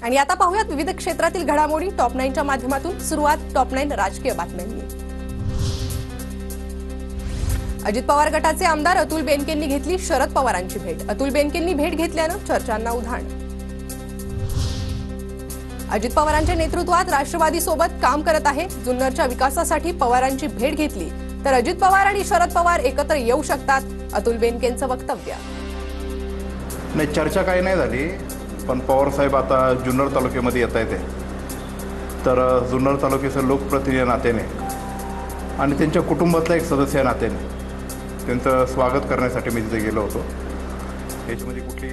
आणि आता पाहूयात विविध क्षेत्रातील घडामोडी टॉप 9च्या माध्यमातून। सुरुवात टॉप 9 राजकीय बातम्यांनी। अजित पवार गटाचे आमदार अतुल बेनकेंनी घेतली शरद पवारांची भेट। अतुल बेनकेंनी भेट घेतल्यानं चर्चांना उधाण। अजित पवारांच्या नेतृत्वात राष्ट्रवादी सोबत काम करत आहे। जुन्नरच्या विकासासाठी पवारांची भेट घेतली तर अजित पवार आणि शरद पवार एकत्र येऊ शकतात, अतुल बेनकेंचं वक्तव्य। नाही, चर्चा काही नाही झाली, पण पवार साहेब आता जुन्नर तालुक्यामध्ये येत आहेत, तर जुन्नर तालुक्याचे लोकप्रतिनिधी नात्याने आणि त्यांच्या कुटुंबातला एक सदस्य नात्याने त्यांचं स्वागत करण्यासाठी मी तिथे गेलो होतो। याच्यामध्ये कुठली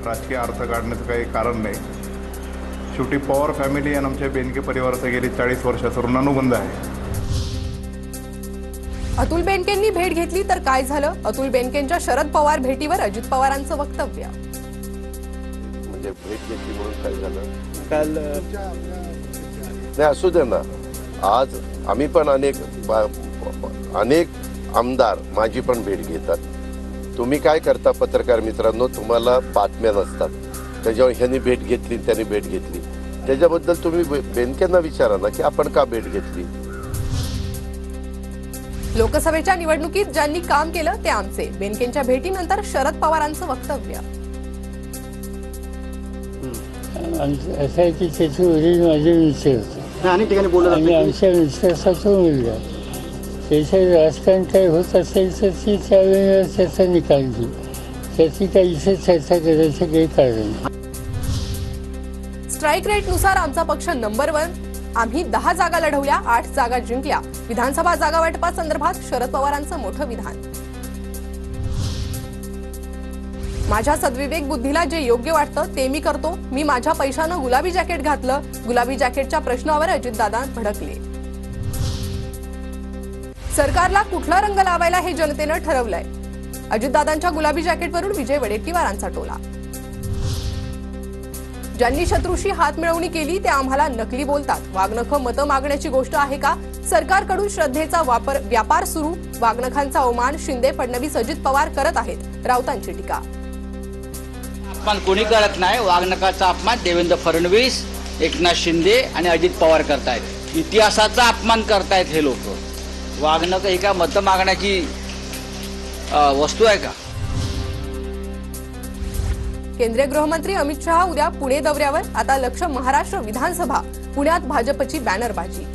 राजकीय अर्थ काढण्याचं काही कारण नाही। शेवटी पवार फॅमिली आणि आमच्या बेनके परिवाराचा गेली 40 वर्षाचा ऋणानुबंध आहे। अतुल बेनकेंनी भेट घेतली तर काय झालं? अतुल बेनकेंच्या शरद पवार भेटीवर अजित पवारांचं वक्तव्य। म्हणजे भेट घेतली म्हणून काय झालं? काल नाही असू दे ना, आज आम्ही पण अनेक आमदार माझी पण भेट घेतात। तुम्ही काय करता पत्रकार मित्रांनो, तुम्हाला बातम्या नसतात, त्याच्यावर ह्यांनी भेट घेतली त्यांनी भेट घेतली, त्याच्याबद्दल तुम्ही बेनकेंना विचारा ना की आपण का भेट घेतली। लोकसभेच्या निवडणुकीत ज्यांनी काम केलं ते आमचे। बेनकेंच्या भेटीनंतर शरद पवारांचं वक्तव्य। असं आहे की त्याची वडील माझे मिस्टर होते अनेक ठिकाणी बोलत आणि आमच्या मिस्टरचा मुलगा। त्याचं राजकारण काय होत असेल तर ती त्यावेळेला त्याचा निकाल घेऊ, त्याची काही इथे चर्चा करायचं काही कारण नाही। स्ट्राईक रेटनुसार आमचा पक्ष नंबर 1। आम्ही 10 जागा लढवल्या, 8 जागा जिंकल्या। विधानसभा जागा वाटपासंदर्भात शरद पवारांचं मोठं विधान। माझ्या सद्विवेक बुद्धीला जे योग्य वाटतं ते मी करतो। मी माझ्या पैशानं गुलाबी जॅकेट घातलं। गुलाबी जॅकेटच्या प्रश्नावर अजितदादा भडकले। सरकारला कुठला रंग लावायला हे जनतेनं ठरवलंय। अजितदादांच्या गुलाबी जॅकेटवरून विजय वडेट्टीवारांचा टोला। ज्यांनी शत्रूशी हात मिळवणी केली ते आम्हाला नकली बोलतात। वाघनखं मतं मागण्याची गोष्ट आहे का? सरकारकडून श्रद्धेचा व्यापार सुरू। वाघनखांचा अवमान शिंदे, फडणवीस, अजित पवार करत आहेत, राऊतांची टीका। अपमान कोणी करत नाही। वाघनखाचा अपमान देवेंद्र फडणवीस, एकनाथ शिंदे आणि अजित पवार करतायत। इतिहासाचा अपमान करतायत हे लोक। वाघनख ही का मतं मागण्याची वस्तू आहे का? केंद्रीय गृहमंत्री अमित शहा उद्या पुणे दौऱ्यावर। आता लक्ष महाराष्ट्र विधानसभा। पुण्यात भाजपची बॅनरबाजी।